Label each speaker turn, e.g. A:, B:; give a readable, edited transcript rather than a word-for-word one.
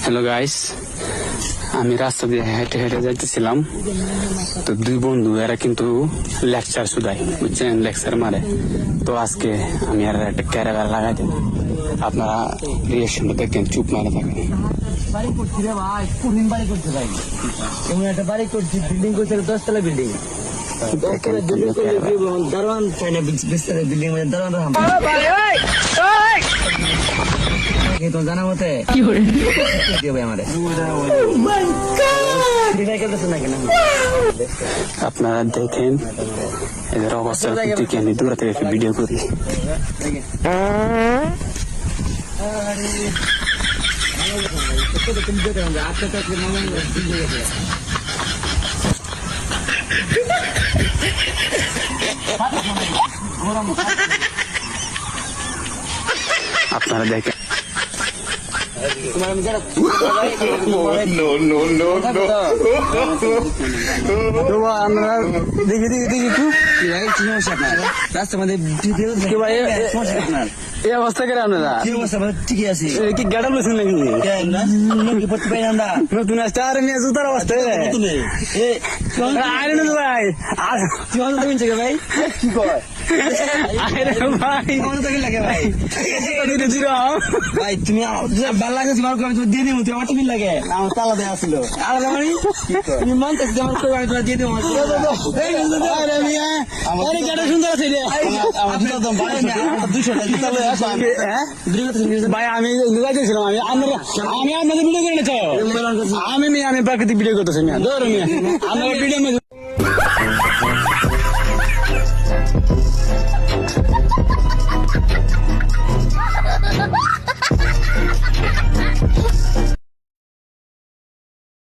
A: Hello guys, আমি রাস্তা দিয়ে হেঁটে হেঁটে যাইতেছিলাম। তো দুই বন্ধু এরা কিন্তু লেকচার শুধাই, বুঝছেন, লেকচার মারে। তো আজকে আমি আর একটা ক্যারাগার লাগাই দেব, আপনারা রিয়েকশনটা দেখেন, চুপ মারে থাকেন।
B: বাড়ি করছি রে ভাই, কোনদিন বাড়ি করছে ভাই? এমন একটা বাড়ি করছি, বিল্ডিং করছে 10 তলা বিল্ডিং। 10 তলা বিল্ডিং করলে দারোয়ান চাই না, বিল্ডিং মানে দারোয়ান তো জানা মতে কি ভাই আমারে
A: আপনারা দেখেন এদের অবস্থা থেকে আমি দূরে থেকে একটা ভিডিও করি। আপনারা দেখেন আমরা দেখি একটু
B: রাস্তার মধ্যে
A: এই অবস্থা করে আপনারা
B: কি অবস্থা? ঠিকই আছি।
A: কি গাড়া বলেছেন নাকি?
B: পড়তে পারি আমরা
A: নতুন আসতে আর মেয়ে জুতার অবস্থা আরে না ভাই, আর
B: ভাই কি কয়
A: ভাই
B: ভাই ভাই তুমি ভালো লাগে তোমার আমি তোমার দিয়ে দিব, তোমার টিফিন লাগে আমার তালা দেওয়া ছিল আলাদা মানে তুমি মন থেকে তোমার আমি তোমার দিয়ে দেবো।
A: গাড়ি সুন্দর আছে রে ভাই, আমি যাইতেছিলাম, আমি আপনাদের ভিডিও করে নিচ্ছ, আমি প্রাকৃতিক ভিডিও করতেছি, আপনারা ভিডিও